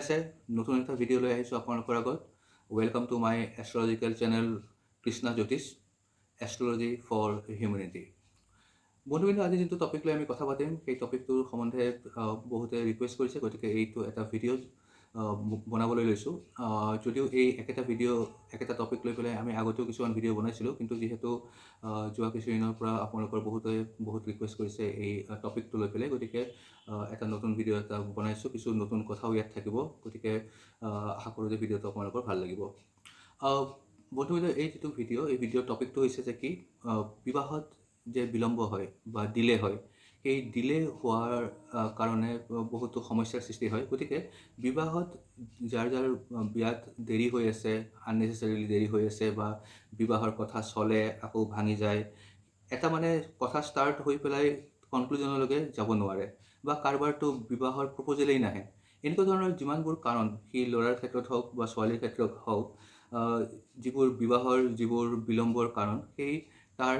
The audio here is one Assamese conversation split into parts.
আছে নতুন এটা ভিডিঅ' লৈ আহিছোঁ আপোনালোকৰ আগত। Welcome to my astrological channel Krishna Jyotish astrology for humanity. বন্ধুবিন্দু, আজি যিটো টপিক লৈ আমি কথা পাতিম সেই টপিকটোৰ সম্বন্ধে বহুতে ৰিকুৱেষ্ট কৰিছে, গতিকে এইটো এটা ভিডিঅ' বনাবলৈ লৈছোঁ। যদিও এই একেটা টপিক লৈ পেলাই আমি আগতেও কিছুমান ভিডিঅ' বনাইছিলোঁ, কিন্তু যিহেতু যোৱা কিছুদিনৰ পৰা আপোনালোকৰ বহুত ৰিকুৱেষ্ট কৰিছে এই টপিকটো লৈ পেলাই, গতিকে এটা নতুন ভিডিঅ' এটা বনাইছোঁ। কিছু নতুন কথাও ইয়াত থাকিব, গতিকে আশা কৰোঁ যে ভিডিঅ'টো আপোনালোকৰ ভাল লাগিব। বন্ধুবিন্দু, এই যিটো এই ভিডিঅ'ৰ টপিকটো হৈছে যে কি, বিবাহত যে বিলম্ব হয় বা ডিলে হয়, সেই ডিলে হোৱাৰ কাৰণে বহুতো সমস্যাৰ সৃষ্টি হয়। গতিকে বিবাহত যাৰ বিয়াত দেৰি হৈ আছে, আননেচেচাৰিলি দেৰি হৈ আছে, বা বিবাহৰ কথা চলে আকৌ ভাঙি যায়, এটা কথা ষ্টাৰ্ট হৈ পেলাই কনক্লুজনলৈকে যাব নোৱাৰে, বা কাৰোবাৰতো বিবাহৰ প্ৰপ'জেলেই নাহে, এনেকুৱা ধৰণৰ যিমানবোৰ কাৰণ, সি ল'ৰাৰ ক্ষেত্ৰত হওক বা ছোৱালীৰ ক্ষেত্ৰত হওক, যিবোৰ বিবাহৰ বিলম্বৰ কাৰণ, সেই তাৰ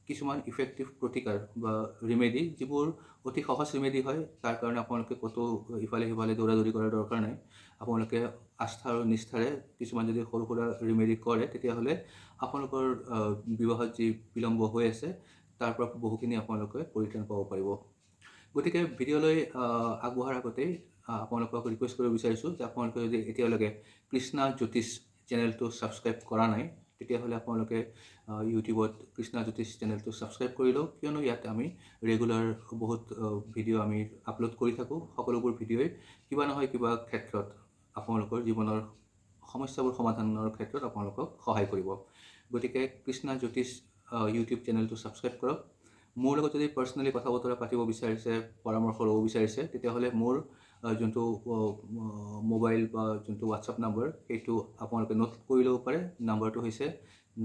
কিছুমান ইফেক্টিভ প্ৰতিকাৰ বা ৰিমেডি, যিবোৰ অতি সহজ ৰিমেডি হয়। তাৰ কাৰণে আপোনালোকে ক'তো ইফালে সিফালে দৌৰাদৌৰি কৰাৰ দৰকাৰ নাই। আপোনালোকে আস্থা আৰু নিষ্ঠাৰে কিছুমান যদি সৰু সুৰা ৰিমেডি কৰে, তেতিয়াহ'লে আপোনালোকৰ বিবাহত যি বিলম্ব হৈ আছে তাৰ পৰা বহুখিনি আপোনালোকে পৰিত্ৰাণ পাব পাৰিব। গতিকে ভিডিঅ'লৈ আগবঢ়াৰ আগতেই আপোনালোকক ৰিকুৱেষ্ট কৰিব বিচাৰিছোঁ যে আপোনালোকে যদি এতিয়ালৈকে কৃষ্ণা জ্যোতিষ চেনেলটো ছাবস্ক্ৰাইব কৰা নাই, তেতিয়াহ'লে আপোনালোকে ইউটিউবত কৃষ্ণা জ্যোতিষ চেনেলটো ছাবস্ক্ৰাইব কৰি লওক, কিয়নো ইয়াত আমি ৰেগুলাৰ বহুত ভিডিঅ' আমি আপলোড কৰি থাকোঁ। সকলোবোৰ ভিডিঅ'ই কিবা নহয় কিবা ক্ষেত্ৰত আপোনালোকৰ জীৱনৰ সমস্যাবোৰ সমাধানৰ ক্ষেত্ৰত আপোনালোকক সহায় কৰিব। গতিকে কৃষ্ণা জ্যোতিষ ইউটিউব চেনেলটো ছাবস্ক্ৰাইব কৰক। মোৰ লগত যদি পাৰ্চনেলি কথা বতৰা পাতিব বিচাৰিছে, পৰামৰ্শ ল'ব বিচাৰিছে, তেতিয়াহ'লে মোৰ যোনটো মোবাইল বা যোনটো হোৱাটছআপ নম্বৰ, সেইটো আপোনালোকে নোট কৰি ল'ব পাৰে। নাম্বাৰটো হৈছে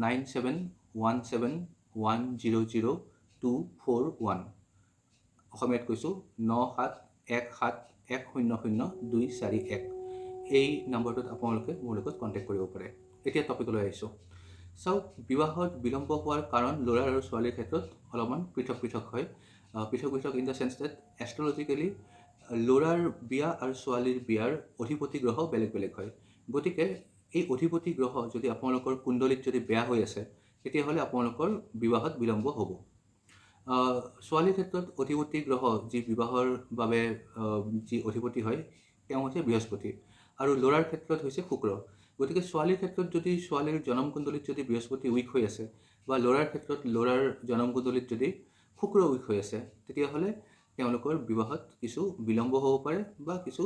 9717100241। অসমীয়াত কৈছোঁ 9717100241। এই নাম্বাৰটোত আপোনালোকে মোৰ লগত কণ্টেক্ট কৰিব পাৰে। এতিয়া টপিকলৈ আহিছোঁ। চাওক, বিবাহত বিলম্ব হোৱাৰ কাৰণ ল'ৰা আৰু ছোৱালীৰ ক্ষেত্ৰত অলপমান পৃথক হয়। পৃথক ইন দ্য চেন্স ডেট এষ্ট্ৰলজিকেলি ল'ৰাৰ বিয়া আৰু ছোৱালীৰ বিয়াৰ অধিপতি গ্ৰহ বেলেগ বেলেগ হয়। গতিকে এই অধিপতি গ্ৰহ যদি আপোনালোকৰ কুণ্ডলীত যদি বেয়া হৈ আছে, তেতিয়াহ'লে আপোনালোকৰ বিবাহত বিলম্ব হ'ব। ছোৱালীৰ ক্ষেত্ৰত অধিপতি গ্ৰহ যি বিবাহৰ বাবে যি অধিপতি হয়, তেওঁ হৈছে বৃহস্পতি, আৰু ল'ৰাৰ ক্ষেত্ৰত হৈছে শুক্ৰ। গতিকে ছোৱালীৰ ক্ষেত্ৰত যদি ছোৱালীৰ জনম কুণ্ডলীত যদি বৃহস্পতি উইক হৈ আছে, বা ল'ৰাৰ ক্ষেত্ৰত ল'ৰাৰ জনম কুণ্ডলীত যদি শুক্ৰ উইক হৈ আছে, তেতিয়াহ'লে তেওঁলোকৰ বিবাহত কিছু বিলম্ব হ'ব পাৰে বা কিছু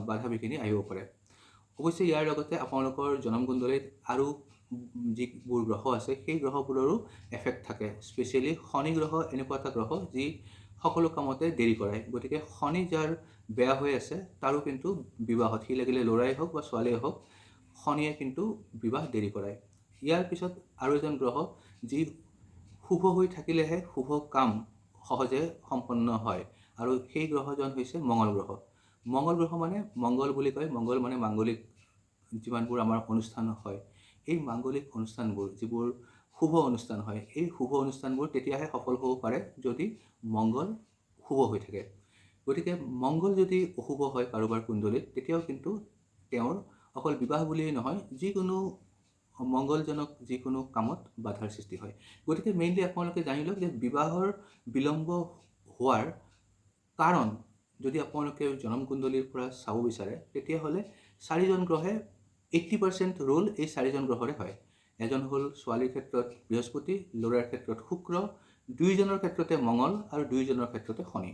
বাধা বিঘিনি আহিব পাৰে। অৱশ্যে ইয়াৰ লগতে আপোনালোকৰ জনম কুণ্ডলীত আৰু যিবোৰ গ্ৰহ আছে, সেই গ্ৰহবোৰৰো এফেক্ট থাকে। স্পেচিয়েলি শনি গ্ৰহ এনেকুৱা এটা গ্ৰহ যি সকলো কামতে দেৰি কৰায়। গতিকে শনি যাৰ বেয়া হৈ আছে, তাৰো কিন্তু বিবাহত, সি লাগিলে ল'ৰাই হওক বা ছোৱালীয়ে হওক, শনিয়ে কিন্তু বিবাহ দেৰি কৰায়। ইয়াৰ পিছত আৰু এজন গ্ৰহ যি শুভ হৈ থাকিলেহে শুভ কাম সহজে সম্পন্ন হয়, আৰু সেই গ্ৰহজন হৈছে মঙ্গল গ্ৰহ। মঙ্গল গ্ৰহ মঙ্গল বুলি কয়, মঙ্গল মাংগলিক যিমানবোৰ আমাৰ অনুষ্ঠান হয়, এই মাংগলিক অনুষ্ঠানবোৰ যিবোৰ শুভ অনুষ্ঠান হয়, এই শুভ অনুষ্ঠানবোৰ তেতিয়াহে সফল হ'ব পাৰে যদি মঙ্গল শুভ হৈ থাকে। গতিকে মঙ্গল যদি অশুভ হয় কাৰোবাৰ কুণ্ডলীত, তেতিয়াও কিন্তু তেওঁৰ অকল বিবাহ বুলিয়েই নহয়, যিকোনো মংগলজনক যিকোনো কামত বাধাৰ সৃষ্টি হয়। গতিকে মেইনলি আপোনালোকে জানি লওক যে বিবাহৰ বিলম্ব হোৱাৰ কাৰণ যদি আপোনালোকে জনম কুণ্ডলীৰ পৰা চাব বিচাৰে, তেতিয়াহ'লে 4জন গ্ৰহে 80% ৰোল এই 4জন গ্ৰহৰে হয়। এজন হ'ল ছোৱালীৰ ক্ষেত্ৰত বৃহস্পতি, ল'ৰাৰ ক্ষেত্ৰত শুক্ৰ, 2জনৰ ক্ষেত্ৰতে মঙ্গল, আৰু 2জনৰ ক্ষেত্ৰতে শনি।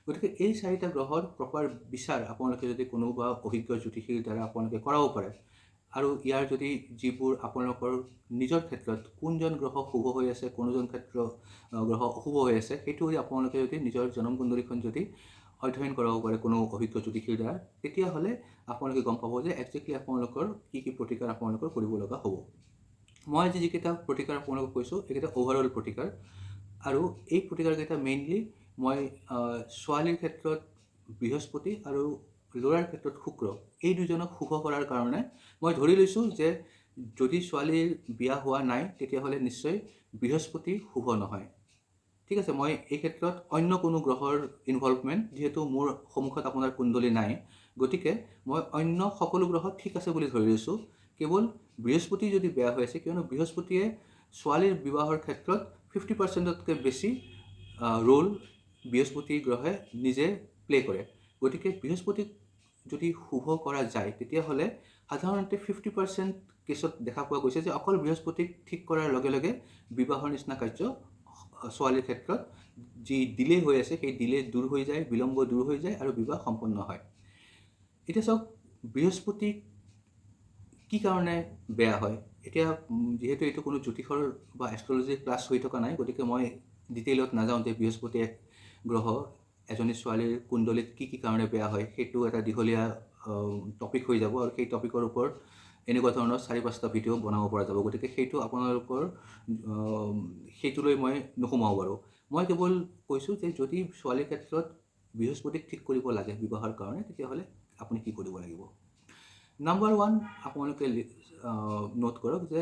গতিকে এই 4টা গ্ৰহৰ প্ৰপাৰ বিচাৰ আপোনালোকে যদি কোনোবা অভিজ্ঞ জ্যোতিষীৰ দ্বাৰা আপোনালোকে কৰাব পাৰে, আৰু ইয়াৰ যদি যিবোৰ আপোনালোকৰ নিজৰ ক্ষেত্ৰত কোনজন গ্ৰহ শুভ হৈ আছে, কোনজন গ্ৰহ অশুভ হৈ আছে, সেইটো আপোনালোকে যদি নিজৰ জনম কুণ্ডলীখন যদি অধ্যয়ন কৰাব পাৰে কোনো অভিজ্ঞ জ্যোতিষীৰ দ্বাৰা, তেতিয়াহ'লে আপোনালোকে গম পাব যে একজেক্টলি আপোনালোকৰ কি প্ৰতিকাৰ আপোনালোকৰ কৰিব লগা হ'ব। মই আজি যিকেইটা প্ৰতিকাৰ আপোনালোকক কৈছোঁ, এইকেইটা অভাৰঅল প্ৰতিকাৰ, আৰু এই প্ৰতিকাৰকেইটা মেইনলি মই ছোৱালীৰ ক্ষেত্ৰত বৃহস্পতি আৰু ল'ৰাৰ ক্ষেত্ৰত শুক্ৰ, এই 2জনক শুভ কৰাৰ কাৰণে মই ধৰি লৈছোঁ যে যদি ছোৱালীৰ বিয়া হোৱা নাই, তেতিয়াহ'লে নিশ্চয় বৃহস্পতি শুভ নহয়। ঠিক আছে, মই এই ক্ষেত্ৰত অন্য কোনো গ্ৰহৰ ইনভলভমেণ্ট, যিহেতু মোৰ সন্মুখত আপোনাৰ কুণ্ডলী নাই, গতিকে মই অন্য সকলো গ্ৰহ ঠিক আছে বুলি ধৰি লৈছোঁ, কেৱল বৃহস্পতি যদি বেয়া হৈ আছে, কিয়নো বৃহস্পতিয়ে ছোৱালীৰ বিবাহৰ ক্ষেত্ৰত 50%তকৈ বেছি ৰোল বৃহস্পতি গ্ৰহে নিজে প্লে কৰে। গতিকে বৃহস্পতিক যদি শুভ কৰা যায়, তেতিয়াহ'লে সাধাৰণতে 50% কেছত দেখা পোৱা গৈছে যে অকল বৃহস্পতিক ঠিক কৰাৰ লগে লগে বিবাহৰ নিচিনা কাৰ্য ছোৱালীৰ ক্ষেত্ৰত যি ডিলে হৈ আছে, সেই ডিলে দূৰ হৈ যায়, বিলম্ব দূৰ হৈ যায় আৰু বিবাহ সম্পন্ন হয়। এতিয়া চাওক, বৃহস্পতি কি কাৰণে বেয়া হয়। এতিয়া যিহেতু এইটো কোনো জ্যোতিষৰ বা এষ্ট্ৰলজিৰ ক্লাছ হৈ থকা নাই, গতিকে মই ডিটেইলত নাযাওঁ যে বৃহস্পতি গ্ৰহ এজনী ছোৱালীৰ কুণ্ডলীত কি কি কাৰণে বেয়া হয়। সেইটো এটা দীঘলীয়া টপিক হৈ যাব আৰু সেই টপিকৰ ওপৰত এনেকুৱা ধৰণৰ 4-5টা ভিডিঅ' বনাব পৰা যাব। গতিকে সেইটো আপোনালোকৰ সেইটোলৈ মই নোসোমাওঁ বাৰু। মই কেৱল কৈছোঁ যে যদি ছোৱালীৰ ক্ষেত্ৰত বৃহস্পতিক ঠিক কৰিব লাগে বিবাহৰ কাৰণে, তেতিয়াহ'লে আপুনি কি কৰিব লাগিব। নাম্বাৰ 1 আপোনালোকে নোট কৰক যে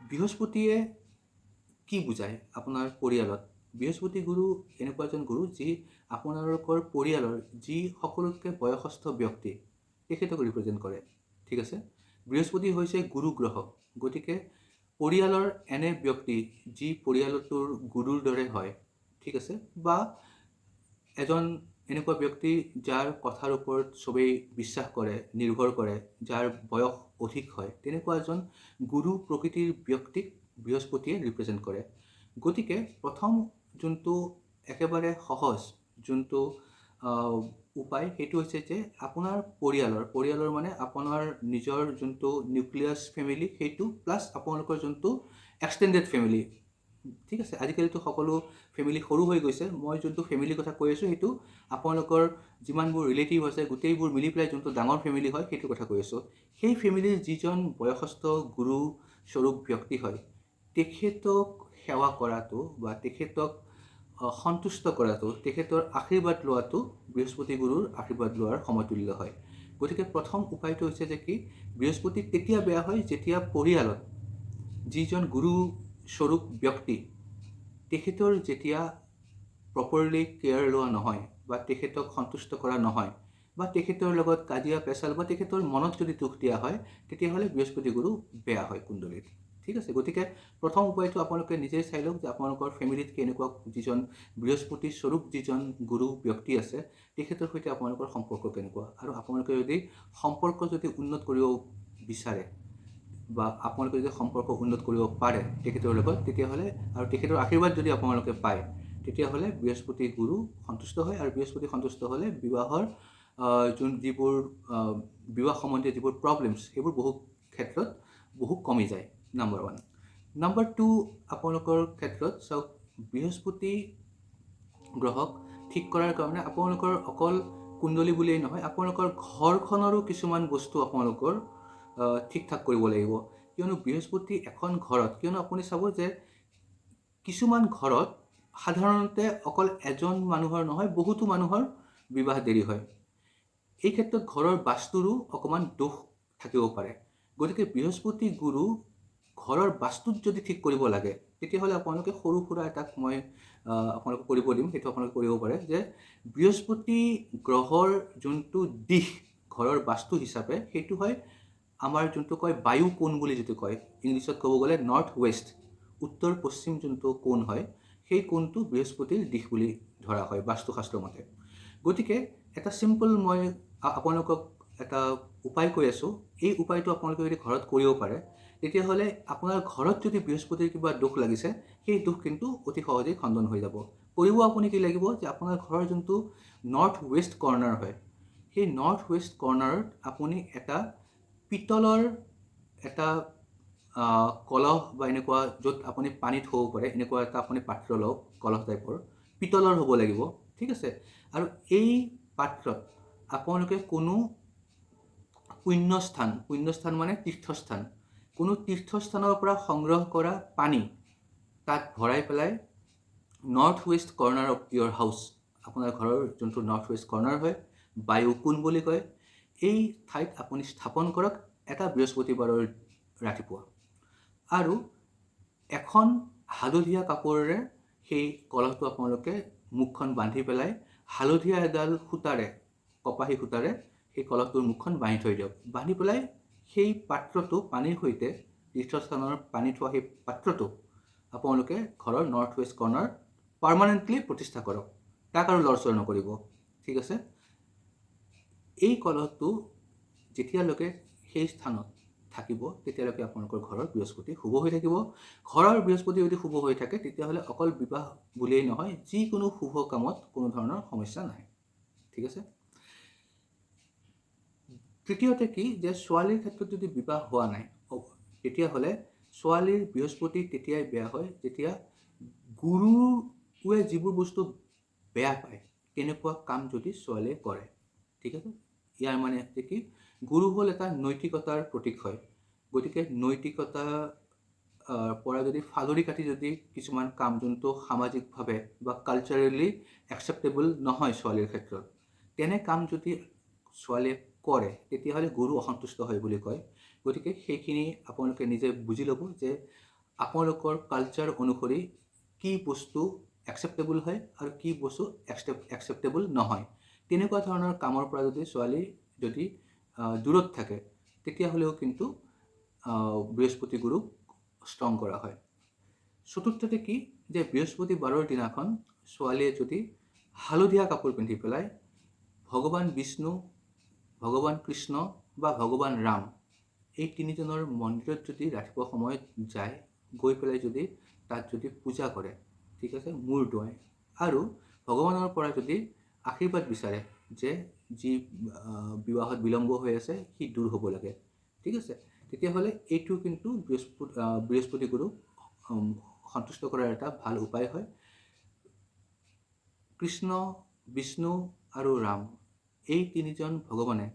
বৃহস্পতিয়ে কি বুজায় আপোনাৰ পৰিয়ালত। বৃহস্পতি গুৰু এনেকুৱা এজন গুৰু যি আপোনালোকৰ পৰিয়ালৰ যি সকলোতকৈ বয়সস্থ ব্যক্তি, তেখেতক ৰিপ্ৰেজেণ্ট কৰে। ঠিক আছে, বৃহস্পতি হৈছে গুৰু গ্ৰহ। গতিকে পৰিয়ালৰ এনে ব্যক্তি যি পৰিয়ালটোৰ গুৰুৰ দৰে হয়, ঠিক আছে, বা এজন এনেকুৱা ব্যক্তি যাৰ কথাৰ ওপৰত চবেই বিশ্বাস কৰে, নিৰ্ভৰ কৰে, যাৰ বয়স অধিক হয়, তেনেকুৱা এজন গুৰু প্ৰকৃতিৰ ব্যক্তিক বৃহস্পতিয়ে ৰিপ্ৰেজেণ্ট কৰে। গতিকে প্ৰথম যোনটো একেবাৰে সহজ যোনটো উপায়, সেইটো হৈছে যে আপোনাৰ পৰিয়ালৰ মানে আপোনাৰ নিজৰ যোনটো নিউক্লিয়াছ ফেমিলি, সেইটো প্লাছ আপোনালোকৰ যোনটো এক্সটেণ্ডেড ফেমিলি। ঠিক আছে, আজিকালিতো সকলো ফেমিলি সৰু হৈ গৈছে। মই যোনটো ফেমিলিৰ কথা কৈ আছোঁ, সেইটো আপোনালোকৰ যিমানবোৰ ৰিলেটিভ আছে গোটেইবোৰ মিলি পেলাই যোনটো ডাঙৰ ফেমিলি হয়, সেইটোৰ কথা কৈ আছোঁ। সেই ফেমিলিৰ যিজন বয়সস্থ গুৰু স্বৰূপ ব্যক্তি হয়, তেখেতক সেৱা কৰাটো বা তেখেতক সন্তুষ্ট কৰাটো, তেখেতৰ আশীৰ্বাদ লোৱাটো বৃহস্পতি গুৰুৰ আশীৰ্বাদ লোৱাৰ সমতুল্য হয়। গতিকে প্ৰথম উপায়টো হৈছে যে কি, বৃহস্পতি তেতিয়া বেয়া হয় যেতিয়া পৰিয়ালত যিজন গুৰু স্বৰূপ ব্যক্তি, তেখেতৰ যেতিয়া প্ৰপাৰলি কেয়াৰ লোৱা নহয় বা তেখেতক সন্তুষ্ট কৰা নহয় বা তেখেতৰ লগত কাজিয়া পেচাল বা তেখেতৰ মনত যদি দুখ দিয়া হয়, তেতিয়াহ'লে বৃহস্পতি গুৰু বেয়া হয় কুণ্ডলীত। ঠিক আছে, গতিকে প্ৰথম উপায়টো আপোনালোকে নিজেই চাই লওক যে আপোনালোকৰ ফেমিলিত কেনেকুৱা যিজন বৃহস্পতি স্বৰূপ যিজন গুৰু ব্যক্তি আছে, তেখেতৰ সৈতে আপোনালোকৰ সম্পৰ্ক কেনেকুৱা। আৰু আপোনালোকে যদি সম্পৰ্ক যদি উন্নত কৰিব বিচাৰে বা আপোনালোকে যদি সম্পৰ্ক উন্নত কৰিব পাৰে তেখেতৰ লগত, তেতিয়াহ'লে আৰু তেখেতৰ আশীৰ্বাদ যদি আপোনালোকে পায়, তেতিয়াহ'লে বৃহস্পতি গুৰু সন্তুষ্ট হয়। আৰু বৃহস্পতি সন্তুষ্ট হ'লে বিবাহৰ যিবোৰ বিবাহ সম্বন্ধীয় যিবোৰ প্ৰব্লেমছ, সেইবোৰ বহু ক্ষেত্ৰত বহু কমি যায়। নাম্বাৰ 1। নাম্বাৰ 2, আপোনালোকৰ ক্ষেত্ৰত চাওক, বৃহস্পতি গ্ৰহক ঠিক কৰাৰ কাৰণে আপোনালোকৰ অকল কুণ্ডলী বুলিয়েই নহয়, আপোনালোকৰ ঘৰখনৰো কিছুমান বস্তু আপোনালোকৰ ঠিক ঠাক কৰিব লাগিব। কিয়নো বৃহস্পতি এখন ঘৰত, কিয়নো আপুনি চাব যে কিছুমান ঘৰত সাধাৰণতে অকল এজন মানুহৰ নহয়, বহুতো মানুহৰ বিবাহ দেৰি হয়। এই ক্ষেত্ৰত ঘৰৰ বাস্তুৰো অকণমান দোষ থাকিব পাৰে। গতিকে বৃহস্পতি গুৰু ঘৰৰ বাস্তুত যদি ঠিক কৰিব লাগে, তেতিয়াহ'লে আপোনালোকে সৰু সুৰা এটাক মই আপোনালোকে কৰিব দিম, সেইটো আপোনালোকে কৰিব পাৰে যে বৃহস্পতি গ্ৰহৰ যোনটো দিশ ঘৰৰ বাস্তু হিচাপে, সেইটো হয় আমাৰ যোনটো কয় বায়ু কোণ বুলি যিটো কয়, ইংলিছত ক'ব গ'লে নৰ্থ ৱেষ্ট, উত্তৰ পশ্চিম যোনটো কোণ হয়, সেই কোণটো বৃহস্পতিৰ দিশ বুলি ধৰা হয় বাস্তুশাস্ত্ৰ মতে। গতিকে এটা চিম্পল মই আপোনালোকক এটা উপায় কৈ আছোঁ, এই উপায়টো আপোনালোকে যদি ঘৰত কৰিব পাৰে, তেতিয়াহ'লে আপোনাৰ ঘৰত যদি বৃহস্পতিৰ কিবা দোষ লাগিছে, সেই দোষ কিন্তু অতি সহজেই খণ্ডন হৈ যাব। কৰিব আপুনি কি লাগিব যে আপোনাৰ ঘৰৰ যোনটো নৰ্থ ৱেষ্ট কৰ্ণাৰ হয়, সেই নৰ্থ ৱেষ্ট কৰ্ণাৰত আপুনি এটা পিতলৰ এটা কলহ বা এনেকুৱা য'ত আপুনি পানী থ'ব পাৰে, এনেকুৱা এটা আপুনি পাত্ৰ লওক, কলহ টাইপৰ পিতলৰ হ'ব লাগিব। ঠিক আছে, আৰু এই পাত্ৰত আপোনালোকে কোনো পুণ্যস্থান মানে তীৰ্থস্থান, কোনো তীৰ্থস্থানৰ পৰা সংগ্ৰহ কৰা পানী তাত ভৰাই পেলাই north west corner of your house, আপোনাৰ ঘৰৰ যোনটো নৰ্থ ৱেষ্ট কৰ্ণাৰ হয়, বায়ু কোণ বুলি কয়, এই ঠাইত আপুনি স্থাপন কৰক এটা বৃহস্পতিবাৰৰ ৰাতিপুৱা। আৰু এখন হালধীয়া কাপোৰেৰে সেই কলহটো আপোনালোকে মুখখন বান্ধি পেলাই হালধীয়া এডাল সূতাৰে কপাহী সূতাৰে সেই কলহটোৰ মুখখন বান্ধি থৈ দিয়ক। বান্ধি পেলাই সেই পাত্ৰটো পানীৰ সৈতে তীৰ্থস্থানৰ পানী থোৱা সেই পাত্ৰটো আপোনালোকে ঘৰৰ নৰ্থ ৱেষ্ট কৰ্ণাৰ পাৰ্মানেণ্টলি প্ৰতিষ্ঠা কৰক। তাক আৰু লৰচৰ নকৰিব, ঠিক আছে। এই কলহটো যেতিয়ালৈকে সেই স্থানত থাকিব তেতিয়ালৈকে আপোনালোকৰ ঘৰৰ বৃহস্পতি শুভ হৈ থাকিব। ঘৰৰ বৃহস্পতি যদি শুভ হৈ থাকে তেতিয়াহ'লে অকল বিবাহ বুলিয়েই নহয়, যিকোনো শুভ কামত কোনো ধৰণৰ সমস্যা নাহে, ঠিক আছে। তৃতীয়তে কি, যে ছোৱালীৰ ক্ষেত্ৰত যদি বিবাহ হোৱা নাই তেতিয়াহ'লে ছোৱালীৰ বৃহস্পতি তেতিয়াই বেয়া হয় যেতিয়া গুৰুৱে যিবোৰ বস্তু বেয়া পায় তেনেকুৱা কাম যদি ছোৱালীয়ে কৰে, ঠিক আছে। ইয়াৰ মানে কি, গুৰু হ'ল এটা নৈতিকতাৰ প্ৰতীক হয়। গতিকে নৈতিকতা পৰা যদি ফালৰি কাটি যদি কিছুমান কাম যোনটো সামাজিকভাৱে বা কালচাৰেলি একচেপ্টেবল নহয় ছোৱালীৰ ক্ষেত্ৰত, তেনে কাম যদি ছোৱালীয়ে কৰে তেতিয়াহ'লে গুৰু অসন্তুষ্ট হয় বুলি কয়। গতিকে সেইখিনি আপোনালোকে নিজে বুজি ল'ব যে আপোনালোকৰ কালচাৰ অনুসৰি কি বস্তু একচেপ্টেবল হয় আৰু কি বস্তু একচেপ্টেবল নহয়। তেনেকুৱা ধৰণৰ কামৰ পৰা যদি ছোৱালী যদি দূৰত থাকে তেতিয়াহ'লেও কিন্তু বৃহস্পতি গুৰুক ষ্ট্ৰং কৰা হয়। চতুৰ্থতে কি, যে বৃহস্পতি বাৰৰ দিনাখন ছোৱালীয়ে যদি হালধীয়া কাপোৰ পিন্ধি পেলাই ভগৱান বিষ্ণু, ভগৱান কৃষ্ণ বা ভগৱান ৰাম এই তিনিজনৰ মন্দিৰত যদি ৰাতিপুৱা সময়ত যায়, গৈ পেলাই যদি তাত যদি পূজা কৰে, ঠিক আছে, মূৰ দোৱাই আৰু ভগৱানৰ পৰা যদি আশীৰ্বাদ বিচাৰে যে যি বিবাহত বিলম্ব হৈ আছে সি দূৰ হ'ব লাগে, ঠিক আছে, তেতিয়াহ'লে এইটো কিন্তু বৃহস্পতি গুৰুক সন্তুষ্ট কৰাৰ এটা ভাল উপায় হয়। কৃষ্ণ, বিষ্ণু আৰু ৰাম এই তিনিজন ভগৱানে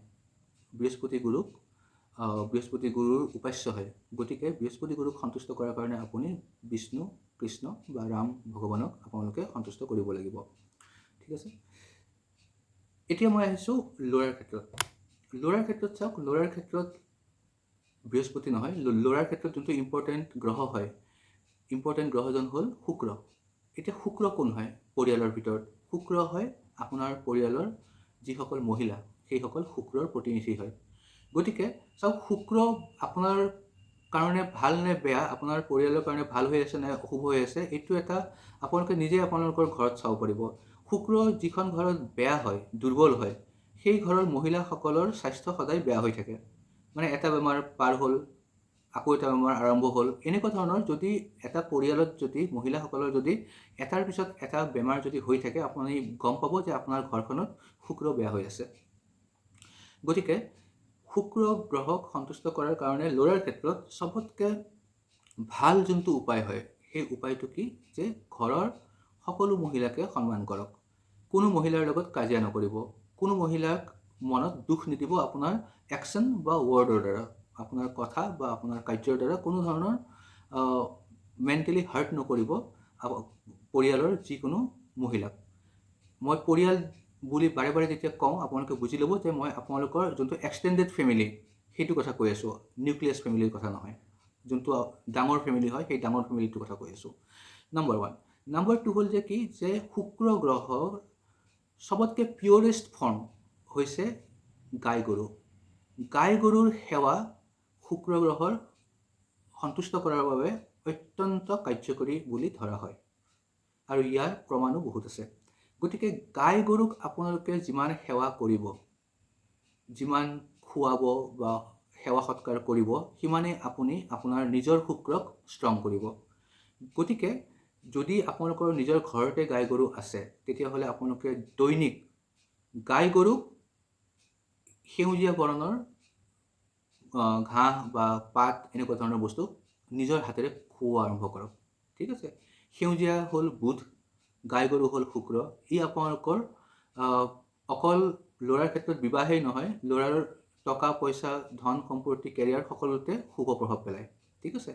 বৃহস্পতি গুৰুৰ উপাস্য হয়। গতিকে বৃহস্পতি গুৰুক সন্তুষ্ট কৰাৰ কাৰণে আপুনি বিষ্ণু, কৃষ্ণ বা ৰাম ভগৱানক আপোনালোকে সন্তুষ্ট কৰিব লাগিব, ঠিক আছে। এতিয়া মই আহিছোঁ ল'ৰাৰ ক্ষেত্ৰত। ল'ৰাৰ ক্ষেত্ৰত চাওক, ল'ৰাৰ ক্ষেত্ৰত বৃহস্পতি নহয়, ল'ৰাৰ ক্ষেত্ৰত যোনটো ইম্পৰ্টেণ্ট গ্ৰহ হয়, ইম্পৰ্টেণ্ট গ্ৰহজন হ'ল শুক্ৰ। এতিয়া শুক্ৰ কোন হয় পৰিয়ালৰ ভিতৰত? শুক্ৰ হয় আপোনাৰ পৰিয়ালৰ যিসকল মহিলা সেইসকল শুক্ৰৰ প্ৰতিনিধি হয়। গতিকে চাওক, শুক্ৰ আপোনাৰ কাৰণে ভাল নে বেয়া, আপোনাৰ পৰিয়ালৰ কাৰণে ভাল হৈ আছে নে অশুভ হৈ আছে, এইটো এটা আপোনালোকে নিজে আপোনালোকৰ ঘৰত চাব পাৰিব। শুক্ৰ যিখন ঘৰত বেয়া হয়, দুৰ্বল হয়, সেই ঘৰৰ মহিলাসকলৰ স্বাস্থ্য সদায় বেয়া হৈ থাকে। মানে এটা বেমাৰ পাৰ হ'ল, আকৌ এটা বেমাৰ আৰম্ভ হ'ল, এনেকুৱা ধৰণৰ যদি এটা পৰিয়ালত যদি মহিলাসকলৰ যদি এটাৰ পিছত এটা বেমাৰ যদি হৈ থাকে, আপুনি গম পাব যে আপোনাৰ ঘৰখনত শুক্ৰ বেয়া হৈ আছে। গতিকে শুক্ৰ গ্ৰহক সন্তুষ্ট কৰাৰ কাৰণে ল'ৰাৰ ক্ষেত্ৰত চবতকৈ ভাল যোনটো উপায় হয় সেই উপায়টো কি, যে ঘৰৰ সকলো মহিলাকে সন্মান কৰক। কোনো মহিলাৰ লগত কাজিয়া নকৰিব, কোনো মহিলাক মনত দুখ নিদিব আপোনাৰ একশ্যন বা ৱৰ্ডৰ দ্বাৰা, আপোনাৰ কথা বা আপোনাৰ কাৰ্যৰ দ্বাৰা কোনো ধৰণৰ মেণ্টেলি হাৰ্ট নকৰিব পৰিয়ালৰ যিকোনো মহিলাক। মই পৰিয়াল বুলি বাৰে বাৰে যেতিয়া কওঁ আপোনালোকে বুজি ল'ব যে মই আপোনালোকৰ যোনটো এক্সটেণ্ডেড ফেমিলি সেইটো কথা কৈ আছোঁ, নিউক্লিয়াছ ফেমিলিৰ কথা নহয়। যোনটো ডাঙৰ ফেমিলি হয় সেই ডাঙৰ ফেমিলিটোৰ কথা কৈ আছোঁ। নম্বৰ 1। নম্বৰ 2 হ'ল যে কি, যে শুক্ৰ গ্ৰহৰ চবতকৈ পিয়ৰেষ্ট ফৰ্ম হৈছে গাই গৰু। গাই গৰুৰ সেৱা শুক্ৰ গ্ৰহৰ সন্তুষ্ট কৰাৰ বাবে অত্যন্ত কাৰ্যকৰী বুলি ধৰা হয় আৰু ইয়াৰ প্ৰমাণো বহুত আছে। গতিকে গাই গৰুক আপোনালোকে যিমান সেৱা কৰিব, যিমান খুৱাব বা সেৱা সৎকাৰ কৰিব, সিমানেই আপুনি আপোনাৰ নিজৰ শুক্ৰক ষ্ট্ৰং কৰিব। গতিকে যদি আপোনালোকৰ নিজৰ ঘৰতে গাই গৰু আছে তেতিয়াহ'লে আপোনালোকে দৈনিক গাই গৰুক সেউজীয়া বৰণৰ ঘাঁহ বা পাত এনেকুৱা ধৰণৰ বস্তু নিজৰ হাতেৰে খুওৱা আৰম্ভ কৰক, ঠিক আছে। সেউজীয়া হ'ল বুধ, গাই গৰু হ'ল শুক্ৰ। ই আপোনালোকৰ অকল ল'ৰাৰ ক্ষেত্ৰত বিবাহেই নহয়, ল'ৰাৰ টকা পইচা, ধন সম্পত্তি, কেৰিয়াৰ সকলোতে শুভ প্ৰভাৱ পেলায়, ঠিক আছে।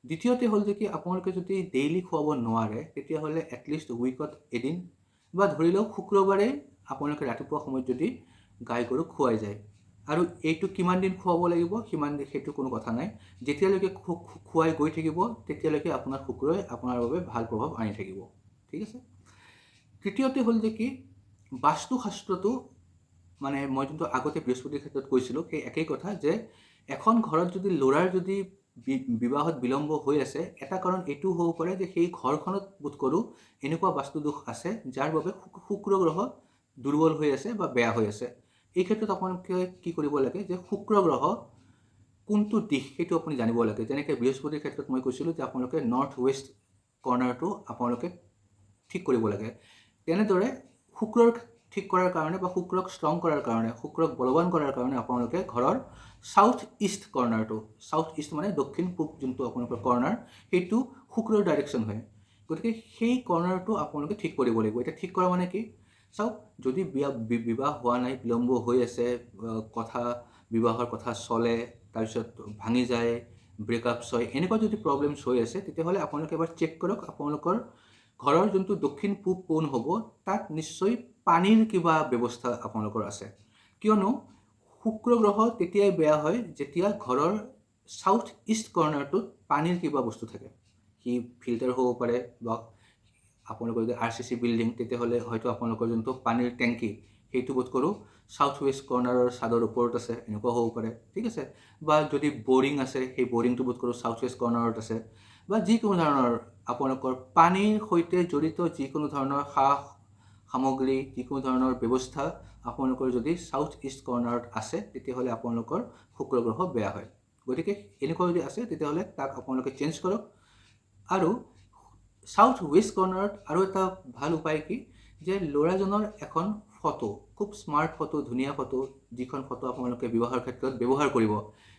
দ্বিতীয়তে হ'ল যে কি, আপোনালোকে যদি ডেইলি খুৱাব নোৱাৰে তেতিয়াহ'লে এটলিষ্ট উইকত এদিন বা ধৰি লওক শুক্ৰবাৰে আপোনালোকে ৰাতিপুৱা সময়ত যদি গাই গৰুক খুৱাই যায়, আৰু এইটো কিমান দিন খুৱাব লাগিব সিমান দিন সেইটো কোনো কথা নাই, যেতিয়ালৈকে খুৱাই গৈ থাকিব তেতিয়ালৈকে আপোনাৰ শুক্ৰই আপোনাৰ বাবে ভাল প্ৰভাৱ আনি থাকিব, ঠিক আছে। তৃতীয়তে হ'ল যে কি, বাস্তুশাস্ত্ৰটো মানে মই যোনটো আগতে বৃহস্পতিৰ ক্ষেত্ৰত কৈছিলোঁ সেই একেই কথা যে এখন ঘৰত যদি ল'ৰাৰ যদি বিবাহত বিলম্ব হৈ আছে, এটা কাৰণ এইটো হ'ব পাৰে যে সেই ঘৰখনত বোধ কৰোঁ এনেকুৱা বাস্তুদোষ আছে যাৰ বাবে শুক্ৰ গ্ৰহ দুৰ্বল হৈ আছে বা বেয়া হৈ আছে। এই ক্ষেত্ৰত আপোনালোকে কি কৰিব লাগে যে শুক্ৰ গ্ৰহ কোনটো দিশ সেইটো আপুনি জানিব লাগে। যেনেকৈ বৃহস্পতিৰ ক্ষেত্ৰত মই কৈছিলোঁ যে আপোনালোকে নৰ্থ ৱেষ্ট কৰ্ণাৰটো আপোনালোকে ঠিক কৰিব লাগে। তেনেদৰে শুক্ৰৰ ঠিক কৰাৰ কাৰণে বা শুক্ৰক ষ্ট্ৰং কৰাৰ কাৰণে, শুক্ৰক বলৱান কৰাৰ কাৰণে আপোনালোকে ঘৰৰ সাউথ ইষ্ট কৰ্ণাৰটো, সাউথ ইষ্ট মানে দক্ষিণ পূব যোনটো আপোনালোকৰ কৰ্ণাৰ, সেইটো শুক্ৰৰ ডাইৰেকশ্যন হয়। গতিকে সেই কৰ্ণাৰটো আপোনালোকে ঠিক কৰিব লাগিব। এতিয়া ঠিক কৰা মানে কি, চাওক যদি বিবাহ হোৱা নাই, বিলম্ব হৈ আছে, বিবাহৰ কথা চলে, তাৰপিছত ভাঙি যায়, ব্ৰেকআপছ হয়, এনেকুৱা যদি প্ৰব্লেমছ হৈ আছে তেতিয়াহ'লে আপোনালোকে এবাৰ চেক কৰক আপোনালোকৰ ঘৰৰ যোনটো দক্ষিণ পূব কোণ হ'ব তাত নিশ্চয় পানীৰ কিবা ব্যৱস্থা আপোনালোকৰ আছে। কিয়নো শুক্ৰ গ্ৰহ তেতিয়াই বেয়া হয় যেতিয়া ঘৰৰ সাউথ ইষ্ট কৰ্ণাৰটোত পানীৰ কিবা বস্তু থাকে। সি ফিল্টাৰ হ'ব পাৰে বা আপোনালোকৰ যদি RCC বিল্ডিং তেতিয়াহ'লে হয়তো আপোনালোকৰ যোনটো পানীৰ টেংকি সেইটো বোধ কৰোঁ সাউথ ৱেষ্ট কৰ্ণাৰৰ ছাদৰ ওপৰত আছে, এনেকুৱা হ'ব পাৰে, ঠিক আছে। বা যদি বৰিং আছে সেই বৰিংটো বোধ কৰোঁ সাউথ ৱেষ্ট কৰ্ণাৰত আছে, বা যিকোনো ধৰণৰ আপোনালোকৰ পানীৰ সৈতে জড়িত যিকোনো ধৰণৰ সামগ্ৰী, যিকোনো ধৰণৰ ব্যৱস্থা আপোনালোকৰ যদি সাউথ ইষ্ট কৰ্ণাৰত আছে তেতিয়াহ'লে আপোনালোকৰ শুক্ৰ গ্ৰহ বেয়া হয়। গতিকে এনেকুৱা যদি আছে তেতিয়াহ'লে তাক আপোনালোকে চেঞ্জ কৰক। আৰু সাউথ ৱেষ্ট কৰ্ণাৰত আৰু এটা ভাল উপায় কি যে ল'ৰাজনৰ এখন ফটো, খুব স্মাৰ্ট ফটো, ধুনীয়া ফটো, যিখন ফটো আপোনালোকে বিবাহৰ ক্ষেত্ৰত ব্যৱহাৰ কৰিব,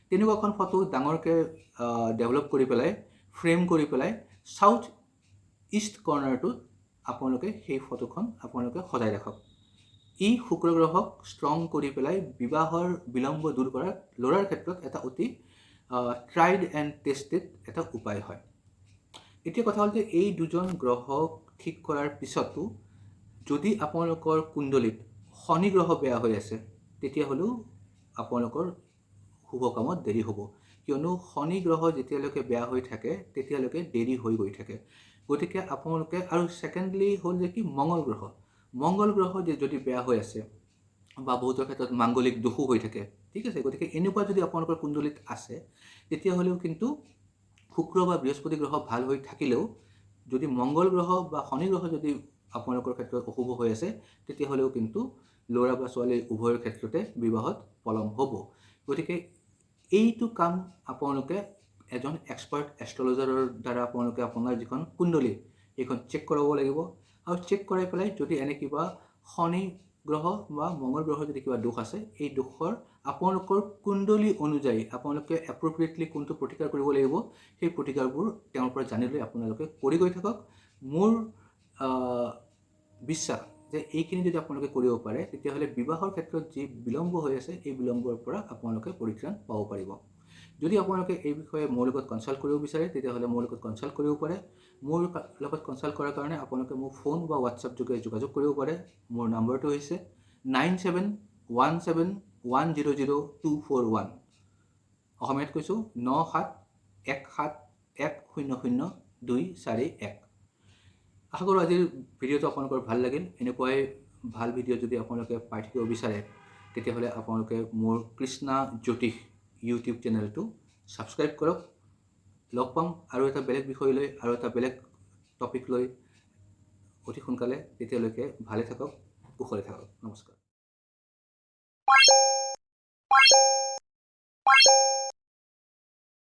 তেনেকুৱা এখন ফটো ডাঙৰকৈ ডেভেলপ কৰি পেলাই, ফ্ৰেম কৰি পেলাই সাউথ ইষ্ট কৰ্ণাৰটোত আপোনালোকে সেই ফটোখন আপোনালোকে সজাই ৰাখক। ই শুক্ৰ গ্ৰহক ষ্ট্ৰং কৰি পেলাই বিবাহৰ বিলম্ব দূৰ কৰাৰ ল'ৰাৰ ক্ষেত্ৰত এটা অতি ট্ৰাইড এণ্ড টেষ্টেড এটা উপায় হয়। এতিয়া কথা হ'ল যে এই দুজন গ্ৰহক ঠিক কৰাৰ পিছতো যদি আপোনালোকৰ কুণ্ডলীত শনি গ্ৰহ বেয়া হৈ আছে তেতিয়াহ'লেও আপোনালোকৰ শুভ কামত দেৰি হ'ব। কিয়নো শনি গ্ৰহ যেতিয়ালৈকে বেয়া হৈ থাকে তেতিয়ালৈকে দেৰি হৈ গৈ থাকে। গতিকে আপোনালোকে, আৰু ছেকেণ্ডলি হ'ল যে কি মংগল গ্ৰহ যদি বেয়া হৈ আছে বা বহুতৰ ক্ষেত্ৰত মাংগলিক দোষো হৈ থাকে, ঠিক আছে। গতিকে এনেকুৱা যদি আপোনালোকৰ কুণ্ডলীত আছে তেতিয়াহ'লেও কিন্তু শুক্ৰ বা বৃহস্পতি গ্ৰহ ভাল হৈ থাকিলেও যদি মংগল গ্ৰহ বা শনি গ্ৰহ যদি আপোনালোকৰ ক্ষেত্ৰত অশুভ হৈ আছে তেতিয়াহ'লেও কিন্তু ল'ৰা বা ছোৱালী উভয়ৰ ক্ষেত্ৰতে বিবাহত পলম হ'ব। গতিকে এইটো কাম আপোনালোকে এজন এক্সপাৰ্ট এষ্ট্ৰলজাৰৰ দ্বাৰা আপোনালোকে আপোনাৰ যিখন কুণ্ডলী সেইখন চেক কৰাব লাগিব। আৰু চেক কৰাই পেলাই যদি এনে কিবা শনি গ্ৰহ বা মংগল গ্ৰহৰ যদি কিবা দোষ আছে, এই দোষৰ আপোনালোকৰ কুণ্ডলী অনুযায়ী আপোনালোকে এপ্ৰপ্ৰিয়েটলি কোনটো প্ৰতিকাৰ কৰিব লাগিব সেই প্ৰতিকাৰবোৰ তেওঁৰ পৰা জানি লৈ আপোনালোকে কৰি গৈ থাকক। মোৰ বিশ্বাস যে এইখিনি যদি আপোনালোকে কৰিব পাৰে তেতিয়াহ'লে বিবাহৰ ক্ষেত্ৰত যি বিলম্ব হৈ আছে এই বিলম্বৰ পৰা আপোনালোকে পৰিত্ৰাণ পাব পাৰিব। যদি আপোনালোকে এই বিষয়ে মোৰ লগত কনচাল্ট কৰিব বিচাৰে তেতিয়াহ'লে মোৰ লগত কনচাল্ট কৰিব পাৰে। মোৰ লগত কনচাল্ট কৰাৰ কাৰণে আপোনালোকে মোৰ ফোন বা হোৱাটছআপ যোগে যোগাযোগ কৰিব পাৰে। মোৰ নম্বৰটো হৈছে 9717100241। অসমীয়াত কৈছোঁ 9717100241। আশা কৰোঁ আজিৰ ভিডিঅ'টো আপোনালোকৰ ভাল লাগিল। এনেকুৱাই ভাল ভিডিঅ' যদি আপোনালোকে পাই থাকিব বিচাৰে তেতিয়াহ'লে আপোনালোকে মোৰ কৃষ্ণা জ্যোতিষ ইউটিউব চেনেলটো ছাবস্ক্ৰাইব কৰক। লগ পাম আৰু এটা বেলেগ বিষয় লৈ, আৰু এটা বেলেগ টপিক লৈ অতি সোনকালে। তেতিয়ালৈকে ভালে থাকক, কুশলে থাকক। নমস্কাৰ।